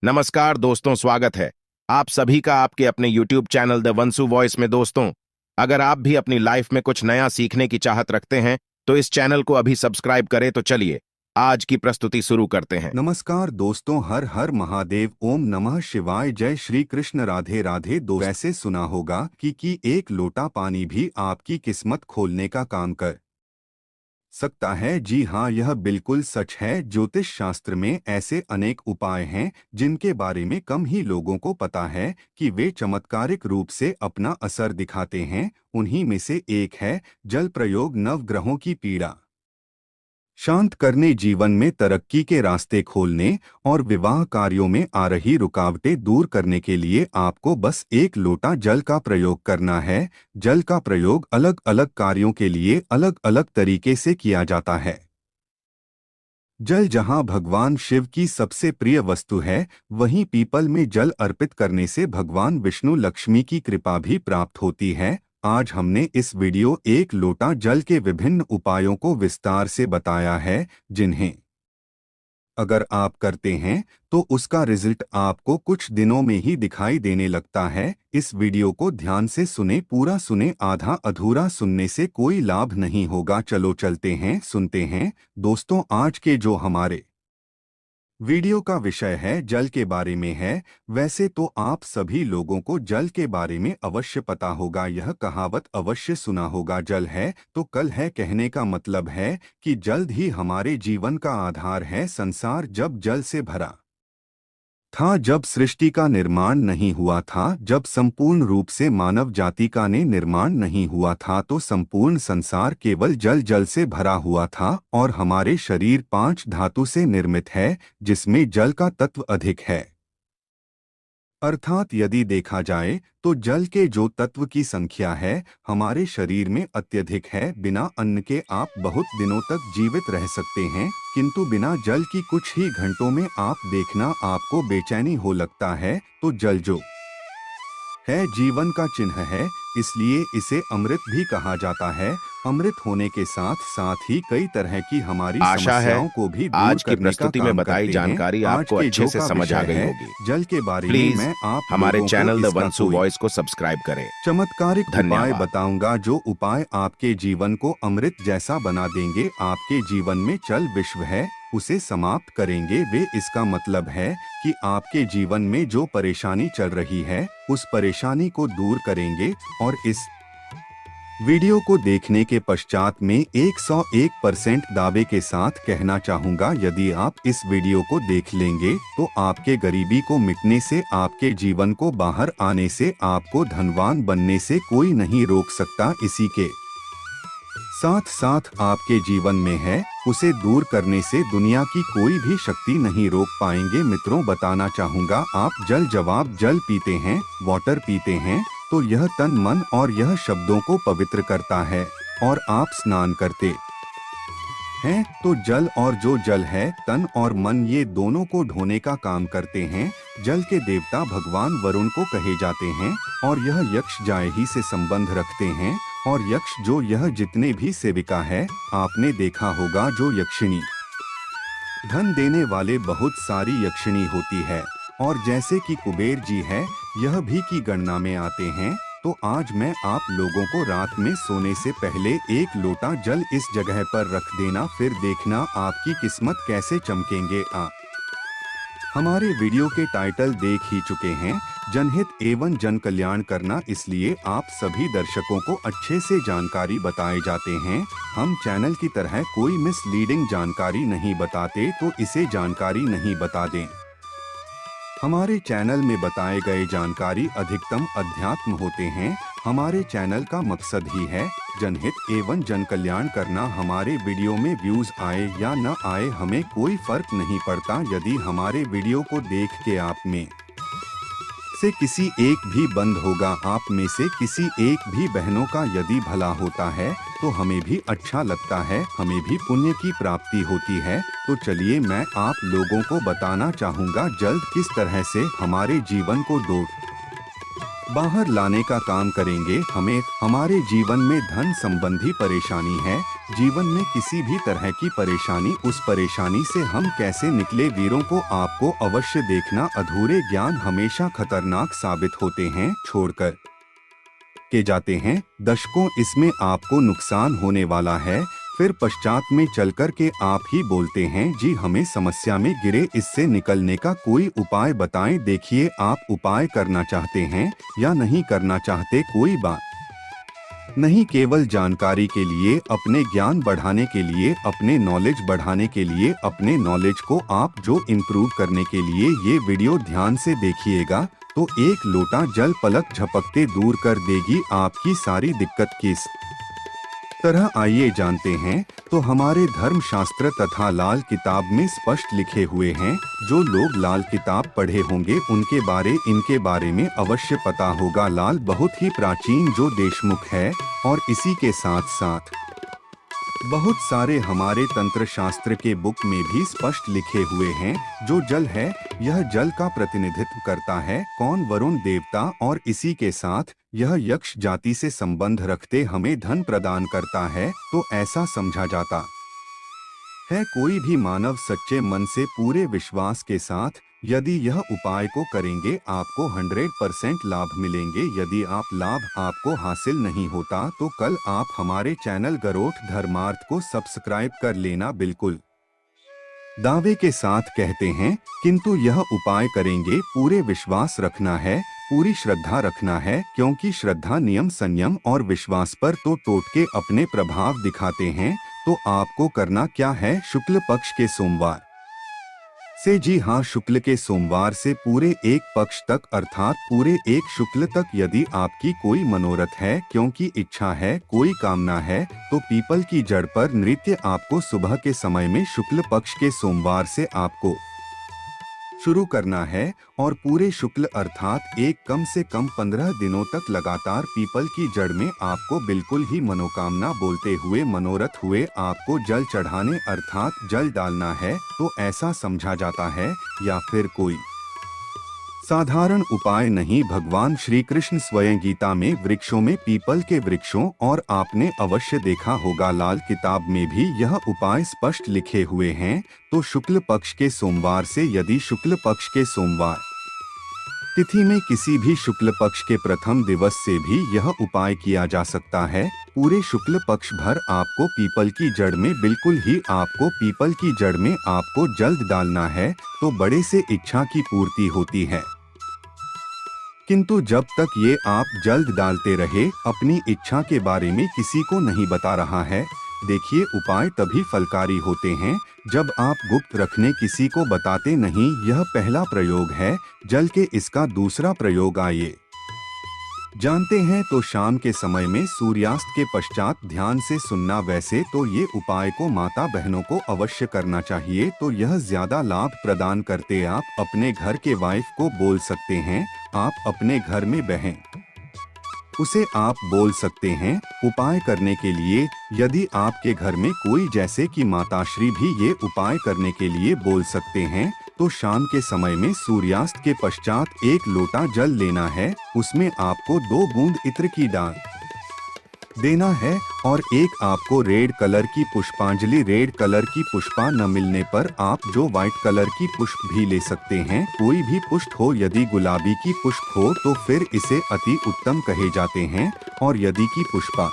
नमस्कार दोस्तों, स्वागत है आप सभी का आपके अपने YouTube चैनल द वंसु वॉइस में। दोस्तों, अगर आप भी अपनी लाइफ में कुछ नया सीखने की चाहत रखते हैं तो इस चैनल को अभी सब्सक्राइब करें। तो चलिए आज की प्रस्तुति शुरू करते हैं। नमस्कार दोस्तों, हर हर महादेव, ओम नमः शिवाय, जय श्री कृष्ण, राधे राधे। वैसे सुना होगा कि एक लोटा पानी भी आपकी किस्मत खोलने का काम कर सकता है। जी हाँ, यह बिल्कुल सच है। ज्योतिष शास्त्र में ऐसे अनेक उपाय हैं जिनके बारे में कम ही लोगों को पता है कि वे चमत्कारिक रूप से अपना असर दिखाते हैं। उन्हीं में से एक है जल प्रयोग। नवग्रहों की पीड़ा शांत करने, जीवन में तरक्की के रास्ते खोलने और विवाह कार्यों में आ रही रुकावटें दूर करने के लिए आपको बस एक लोटा जल का प्रयोग करना है। जल का प्रयोग अलग अलग कार्यों के लिए अलग अलग तरीके से किया जाता है। जल जहां भगवान शिव की सबसे प्रिय वस्तु है, वहीं पीपल में जल अर्पित करने से भगवान विष्णु लक्ष्मी की कृपा भी प्राप्त होती है। आज हमने इस वीडियो एक लोटा जल के विभिन्न उपायों को विस्तार से बताया है, जिन्हें अगर आप करते हैं तो उसका रिजल्ट आपको कुछ दिनों में ही दिखाई देने लगता है। इस वीडियो को ध्यान से सुने, पूरा सुने, आधा अधूरा सुनने से कोई लाभ नहीं होगा। चलो चलते हैं, सुनते हैं। दोस्तों, आज के जो हमारे वीडियो का विषय है जल के बारे में है। वैसे तो आप सभी लोगों को जल के बारे में अवश्य पता होगा, यह कहावत अवश्य सुना होगा, जल है तो कल है। कहने का मतलब है कि जल्द ही हमारे जीवन का आधार है। संसार जब जल से भरा था, जब सृष्टि का निर्माण नहीं हुआ था, जब संपूर्ण रूप से मानव जाति का निर्माण नहीं हुआ था, तो संपूर्ण संसार केवल जल जल से भरा हुआ था। और हमारे शरीर 5 धातु से निर्मित है, जिसमें जल का तत्व अधिक है। अर्थात यदि देखा जाए तो जल के जो तत्व की संख्या है हमारे शरीर में अत्यधिक है। बिना अन्न के आप बहुत दिनों तक जीवित रह सकते हैं, किंतु बिना जल की कुछ ही घंटों में आप देखना आपको बेचैनी हो लगता है। तो जल जो है जीवन का चिन्ह है, इसलिए इसे अमृत भी कहा जाता है। अमृत होने के साथ साथ ही कई तरह की हमारी आशा है समस्याओं को भी दूर आज की करने का प्रस्तुति में काम बताई करते हैं। जानकारी आज आपको के अच्छे जो से का समझ आ विषय गई है होगी। जल के बारे में, प्लीज मैं आप हमारे लोगों चैनल को द इसका वंसु कोई वॉइस को सब्सक्राइब करें। चमत्कारिक उपाय धन्यवाद। बताऊंगा, जो उपाय आपके जीवन को अमृत जैसा बना देंगे। आपके जीवन में चल विश्व है उसे समाप्त करेंगे वे। इसका मतलब है कि आपके जीवन में जो परेशानी चल रही है उस परेशानी को दूर करेंगे। और इस वीडियो को देखने के पश्चात में 101% दावे के साथ कहना चाहूँगा, यदि आप इस वीडियो को देख लेंगे तो आपके गरीबी को मिटने से, आपके जीवन को बाहर आने से, आपको धनवान बनने से कोई नहीं रोक सकता। इसी के साथ साथ आपके जीवन में है उसे दूर करने से दुनिया की कोई भी शक्ति नहीं रोक पाएंगे। मित्रों, बताना चाहूँगा, आप जल पीते हैं, वाटर पीते हैं, तो यह तन मन और यह शब्दों को पवित्र करता है। और आप स्नान करते हैं तो जल, और जो जल है तन और मन, ये दोनों को धोने का काम करते हैं। जल के देवता भगवान वरुण को कहे जाते हैं और यह यक्ष जायही से संबंध रखते हैं। और यक्ष जो यह जितने भी सेविका है, आपने देखा होगा जो यक्षिणी धन देने वाले बहुत सारी यक्षिणी होती है, और जैसे कि कुबेर जी है यह भी की गणना में आते हैं। तो आज मैं आप लोगों को रात में सोने से पहले एक लोटा जल इस जगह पर रख देना, फिर देखना आपकी किस्मत कैसे चमकेंगे आप। हमारे वीडियो के टाइटल देख ही चुके हैं, जनहित एवं जन कल्याण करना, इसलिए आप सभी दर्शकों को अच्छे से जानकारी बताए जाते हैं। हम चैनल की तरह कोई मिसलीडिंग जानकारी नहीं बताते, तो इसे जानकारी नहीं बता दें। हमारे चैनल में बताए गए जानकारी अधिकतम अध्यात्म होते हैं। हमारे चैनल का मकसद ही है जनहित एवं जन कल्याण करना। हमारे वीडियो में व्यूज आए या न आए हमें कोई फर्क नहीं पड़ता। यदि हमारे वीडियो को देख के आप में से किसी एक भी बंद होगा, आप में से किसी एक भी बहनों का यदि भला होता है तो हमें भी अच्छा लगता है, हमें भी पुण्य की प्राप्ति होती है। तो चलिए मैं आप लोगों को बताना चाहूँगा जल्द किस तरह से हमारे जीवन को बाहर लाने का काम करेंगे। हमें हमारे जीवन में धन संबंधी परेशानी है, जीवन में किसी भी तरह की परेशानी, उस परेशानी से हम कैसे निकले, वीरों को आपको अवश्य देखना। अधूरे ज्ञान हमेशा खतरनाक साबित होते हैं, छोड़कर के जाते हैं। दशकों इसमें आपको नुकसान होने वाला है, फिर पश्चात में चलकर के आप ही बोलते हैं जी हमें समस्या में गिरे, इससे निकलने का कोई उपाय बताएं। देखिए, आप उपाय करना चाहते हैं या नहीं करना चाहते, कोई बात नहीं, केवल जानकारी के लिए, अपने ज्ञान बढ़ाने के लिए, अपने नॉलेज बढ़ाने के लिए, अपने नॉलेज को आप जो इम्प्रूव करने के लिए ये वीडियो ध्यान से देखिएगा तो एक लोटा जल पलक झपकते दूर कर देगी आपकी सारी दिक्कत। किस तरह, आइए जानते हैं। तो हमारे धर्म शास्त्र तथा लाल किताब में स्पष्ट लिखे हुए हैं। जो लोग लाल किताब पढ़े होंगे इनके बारे में अवश्य पता होगा। लाल बहुत ही प्राचीन जो देशमुख है, और इसी के साथ साथ बहुत सारे हमारे तंत्र शास्त्र के बुक में भी स्पष्ट लिखे हुए हैं। जो जल है, यह जल का प्रतिनिधित्व करता है। कौन? वरुण देवता। और इसी के साथ यह यक्ष जाति से संबंध रखते हमें धन प्रदान करता है। तो ऐसा समझा जाता है कोई भी मानव सच्चे मन से पूरे विश्वास के साथ यदि यह उपाय को करेंगे, आपको 100% लाभ मिलेंगे। यदि लाभ आपको हासिल नहीं होता तो कल आप हमारे चैनल गरोठ धर्मार्थ को सब्सक्राइब कर लेना, बिल्कुल दावे के साथ कहते हैं। किंतु यह उपाय करेंगे, पूरे विश्वास रखना है, पूरी श्रद्धा रखना है, क्योंकि श्रद्धा, नियम, संयम और विश्वास पर तो टोटके अपने प्रभाव दिखाते हैं। तो आपको करना क्या है? शुक्ल पक्ष के सोमवार से, जी हाँ, शुक्ल के सोमवार से पूरे एक पक्ष तक, अर्थात पूरे एक शुक्ल तक, यदि आपकी कोई मनोरथ है, क्योंकि इच्छा है, कोई कामना है, तो पीपल की जड़ पर नृत्य आपको सुबह के समय में शुक्ल पक्ष के सोमवार से आपको शुरू करना है। और पूरे शुक्ल अर्थात एक कम से कम 15 दिनों तक लगातार पीपल की जड़ में आपको बिल्कुल ही मनोकामना बोलते हुए, मनोरथ हुए आपको जल चढ़ाने अर्थात जल डालना है। तो ऐसा समझा जाता है, या फिर कोई साधारण उपाय नहीं। भगवान श्री कृष्ण स्वयं गीता में वृक्षों में पीपल के वृक्षों, और आपने अवश्य देखा होगा लाल किताब में भी यह उपाय स्पष्ट लिखे हुए हैं। तो शुक्ल पक्ष के सोमवार से, यदि शुक्ल पक्ष के सोमवार तिथि में किसी भी शुक्ल पक्ष के प्रथम दिवस से भी यह उपाय किया जा सकता है। पूरे शुक्ल पक्ष भर आपको पीपल की जड़ में, बिल्कुल ही आपको पीपल की जड़ में आपको जल्द डालना है। तो बड़े से इच्छा की पूर्ति होती है। किंतु जब तक ये आप जल्द डालते रहे, अपनी इच्छा के बारे में किसी को नहीं बता रहा है। देखिए, उपाय तभी फलकारी होते हैं जब आप गुप्त रखने किसी को बताते नहीं। यह पहला प्रयोग है जल के, इसका दूसरा प्रयोग आइए जानते हैं। तो शाम के समय में सूर्यास्त के पश्चात ध्यान से सुनना। वैसे तो ये उपाय को माता बहनों को अवश्य करना चाहिए, तो यह ज्यादा लाभ प्रदान करते। आप अपने घर के वाइफ को बोल सकते हैं, आप अपने घर में बहन उसे आप बोल सकते हैं उपाय करने के लिए। यदि आपके घर में कोई, जैसे कि माताश्री भी ये उपाय करने के लिए बोल सकते हैं, तो शाम के समय में सूर्यास्त के पश्चात एक लोटा जल लेना है। उसमें आपको 2 बूंद इत्र की डाल देना है, और एक आपको रेड कलर की पुष्पांजलि, रेड कलर की पुष्पा न मिलने पर आप जो व्हाइट कलर की पुष्प भी ले सकते हैं, कोई भी पुष्प हो। यदि गुलाबी की पुष्प हो तो फिर इसे अति उत्तम कहे जाते हैं, और यदि की पुष्पा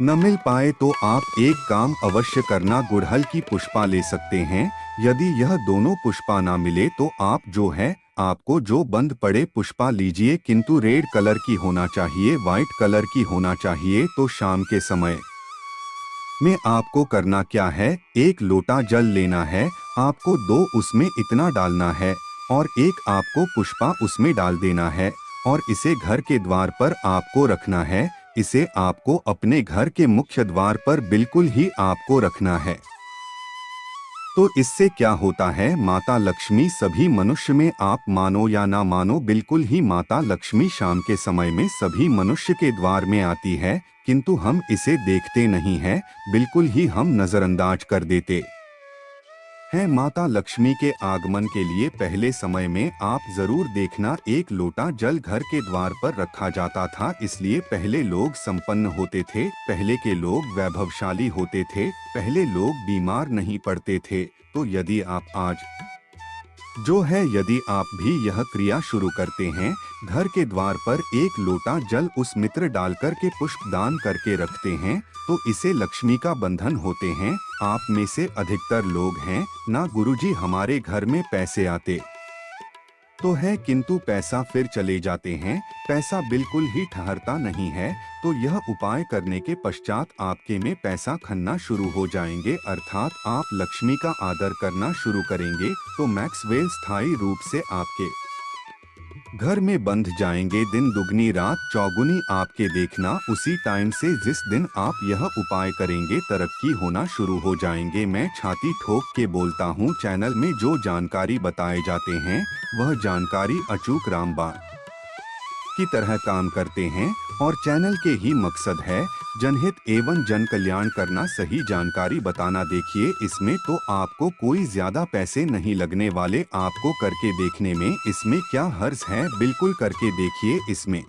न मिल पाए तो आप एक काम अवश्य करना, गुड़हल की पुष्पा ले सकते हैं। यदि यह दोनों पुष्पा ना मिले तो आप जो है, आपको जो बंद पड़े पुष्पा लीजिए, किंतु रेड कलर की होना चाहिए, व्हाइट कलर की होना चाहिए। तो शाम के समय में आपको करना क्या है? एक लोटा जल लेना है, आपको 2 उसमें इतना डालना है, और एक आपको पुष्पा उसमें डाल देना है, और इसे घर के द्वार पर आपको रखना है। इसे आपको अपने घर के मुख्य द्वार पर बिल्कुल ही आपको रखना है। तो इससे क्या होता है? माता लक्ष्मी सभी मनुष्य में, आप मानो या ना मानो, बिल्कुल ही माता लक्ष्मी शाम के समय में सभी मनुष्य के द्वार में आती है, किंतु हम इसे देखते नहीं हैं, बिल्कुल ही हम नजरअंदाज कर देते है। माता लक्ष्मी के आगमन के लिए पहले समय में आप जरूर देखना, एक लोटा जल घर के द्वार पर रखा जाता था, इसलिए पहले लोग संपन्न होते थे, पहले के लोग वैभवशाली होते थे, पहले लोग बीमार नहीं पड़ते थे। तो यदि आप भी यह क्रिया शुरू करते हैं, घर के द्वार पर एक लोटा जल उस मित्र डालकर के पुष्प दान करके रखते हैं, तो इसे लक्ष्मी का बंधन होते हैं। आप में से अधिकतर लोग हैं ना गुरुजी हमारे घर में पैसे आते तो है किंतु पैसा फिर चले जाते हैं, पैसा बिल्कुल ही ठहरता नहीं है। तो यह उपाय करने के पश्चात आपके में पैसा खन्ना शुरू हो जाएंगे, अर्थात आप लक्ष्मी का आदर करना शुरू करेंगे, तो मैक्सवेल स्थायी रूप से आपके घर में बंध जाएंगे। दिन दुगनी रात चौगुनी आपके देखना, उसी टाइम से जिस दिन आप यह उपाय करेंगे तरक्की होना शुरू हो जाएंगे। मैं छाती ठोक के बोलता हूँ, चैनल में जो जानकारी बताए जाते हैं वह जानकारी अचूक रामबाण की तरह काम करते हैं और चैनल के ही मकसद है जनहित एवं जन कल्याण करना, सही जानकारी बताना। देखिए इसमें तो आपको कोई ज्यादा पैसे नहीं लगने वाले, आपको करके देखने में इसमें क्या हर्ज है, बिल्कुल करके देखिए, इसमें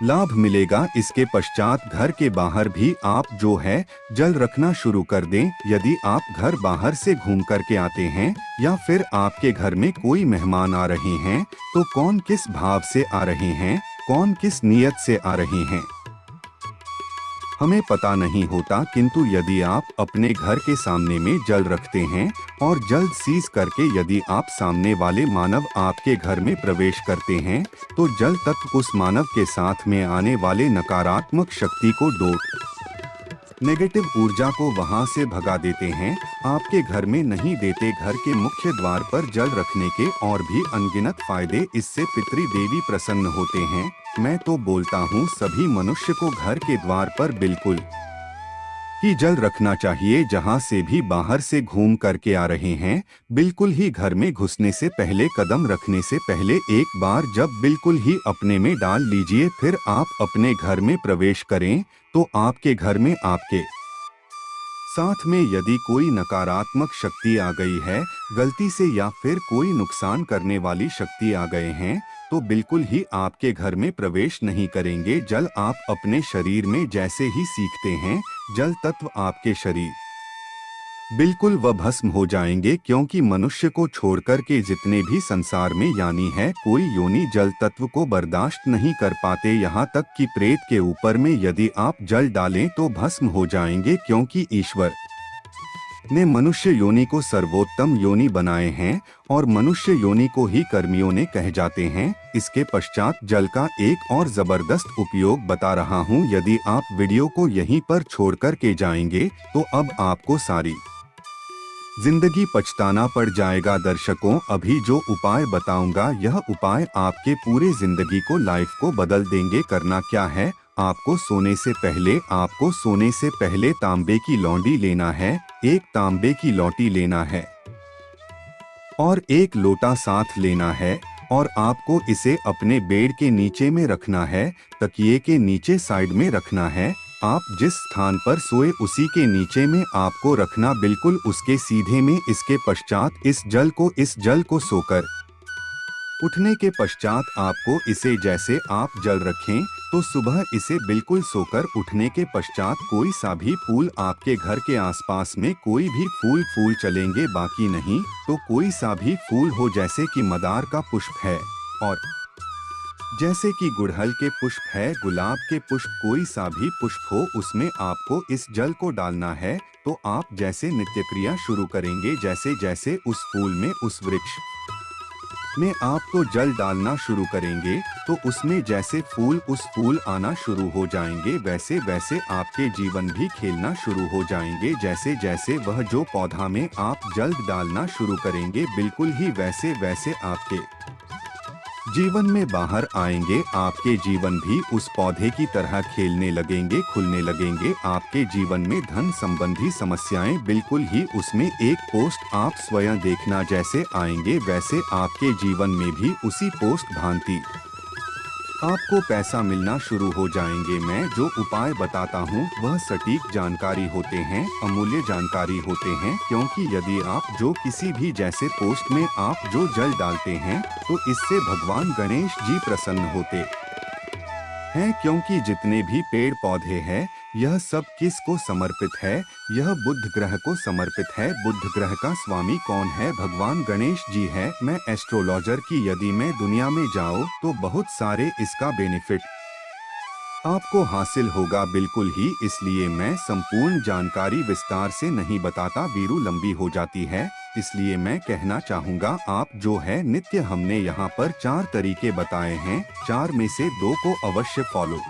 लाभ मिलेगा। इसके पश्चात घर के बाहर भी आप जो है जल रखना शुरू कर दें। यदि आप घर बाहर से घूम करके आते हैं या फिर आपके घर में कोई मेहमान आ रहे हैं, तो कौन किस भाव से आ रहे हैं, कौन किस नियत से आ रहे हैं, हमें पता नहीं होता, किंतु यदि आप अपने घर के सामने में जल रखते हैं और जल्द सीज करके यदि आप सामने वाले मानव आपके घर में प्रवेश करते हैं, तो जल तत्व उस मानव के साथ में आने वाले नकारात्मक शक्ति को नेगेटिव ऊर्जा को वहां से भगा देते हैं, आपके घर में नहीं देते। घर के मुख्य द्वार पर जल रखने के और भी अनगिनत फायदे, इससे पितृ देवी प्रसन्न होते हैं। मैं तो बोलता हूँ सभी मनुष्य को घर के द्वार पर बिल्कुल ही जल रखना चाहिए। जहाँ से भी बाहर से घूम करके आ रहे हैं, बिल्कुल ही घर में घुसने से पहले, कदम रखने से पहले एक बार जब बिल्कुल ही अपने में डाल लीजिए, फिर आप अपने घर में प्रवेश करें, तो आपके घर में आपके साथ में यदि कोई नकारात्मक शक्ति आ गई है गलती से, या फिर कोई नुकसान करने वाली शक्ति आ गए हैं, तो बिल्कुल ही आपके घर में प्रवेश नहीं करेंगे। जल आप अपने शरीर में जैसे ही सीखते हैं, जल तत्व आपके शरीर बिल्कुल व भस्म हो जाएंगे, क्योंकि मनुष्य को छोड़कर के जितने भी संसार में यानी है कोई योनि जल तत्व को बर्दाश्त नहीं कर पाते। यहाँ तक कि प्रेत के ऊपर में यदि आप जल डालें तो भस्म हो जाएंगे, क्योंकि ईश्वर ने मनुष्य योनि को सर्वोत्तम योनि बनाए हैं और मनुष्य योनि को ही कर्मियों ने कह जाते हैं। इसके पश्चात जल का एक और जबरदस्त उपयोग बता रहा हूँ। यदि आप वीडियो को यहीं पर छोड़ कर के जाएंगे तो अब आपको सारी जिंदगी पछताना पड़ जाएगा। दर्शकों, अभी जो उपाय बताऊंगा यह उपाय आपके पूरे जिंदगी को, लाइफ को बदल देंगे। करना क्या है, आपको सोने से पहले तांबे की लौंडी लेना है, एक तांबे की लौटी लेना है और एक लोटा साथ लेना है, और आपको इसे अपने बेड के नीचे में रखना है, तकिए के नीचे साइड में रखना है। आप जिस स्थान पर सोए उसी के नीचे में आपको रखना, बिल्कुल उसके सीधे में। इसके पश्चात इस जल को सोकर उठने के पश्चात आपको इसे, जैसे आप जल रखें तो सुबह इसे बिल्कुल सोकर उठने के पश्चात कोई सा भी फूल, आपके घर के आसपास में कोई भी फूल चलेंगे, बाकी नहीं तो कोई सा भी फूल हो, जैसे कि मदार का पुष्प है और जैसे कि गुड़हल के पुष्प है, गुलाब के पुष्प, कोई सा भी पुष्प हो, उसमें आपको इस जल को डालना है। तो आप जैसे नित्य क्रिया शुरू करेंगे, जैसे जैसे उस फूल में, उस वृक्ष में आपको जल डालना शुरू करेंगे, तो उसमें जैसे उस फूल आना शुरू हो जाएंगे, वैसे वैसे आपके जीवन भी खेलना शुरू हो जाएंगे। जैसे जैसे वह जो पौधा में आप जल डालना शुरू करेंगे, बिल्कुल ही वैसे वैसे आपके जीवन में बाहर आएंगे। आपके जीवन भी उस पौधे की तरह खेलने लगेंगे, खुलने लगेंगे। आपके जीवन में धन संबंधी समस्याएं बिल्कुल ही उसमें एक पोस्ट आप स्वयं देखना, जैसे आएंगे वैसे आपके जीवन में भी उसी पोस्ट भांति आपको पैसा मिलना शुरू हो जाएंगे। मैं जो उपाय बताता हूँ वह सटीक जानकारी होते हैं, अमूल्य जानकारी होते हैं, क्योंकि यदि आप जो किसी भी जैसे पोस्ट में आप जो जल डालते हैं तो इससे भगवान गणेश जी प्रसन्न होते हैं, क्योंकि जितने भी पेड़ पौधे हैं यह सब किस को समर्पित है? यह बुध ग्रह को समर्पित है। बुध ग्रह का स्वामी कौन है? भगवान गणेश जी है। मैं एस्ट्रोलॉजर की यदि मैं दुनिया में जाऊँ तो बहुत सारे इसका बेनिफिट आपको हासिल होगा बिल्कुल ही। इसलिए मैं संपूर्ण जानकारी विस्तार से नहीं बताता, वीरू लंबी हो जाती है। इसलिए मैं कहना चाहूँगा आप जो है नित्य हमने यहाँ पर 4 तरीके बताए हैं, 4 में से 2 को अवश्य फॉलो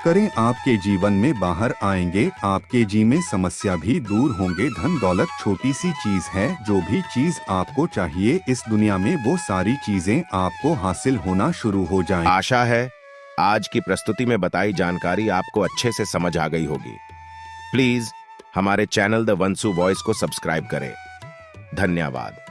करें। आपके जीवन में बाहर आएंगे, आपके जी में समस्या भी दूर होंगे। धन दौलत छोटी सी चीज है, जो भी चीज आपको चाहिए इस दुनिया में वो सारी चीजें आपको हासिल होना शुरू हो जाएं। आशा है आज की प्रस्तुति में बताई जानकारी आपको अच्छे से समझ आ गई होगी। प्लीज हमारे चैनल द वंसु वॉइस को सब्सक्राइब करें। धन्यवाद।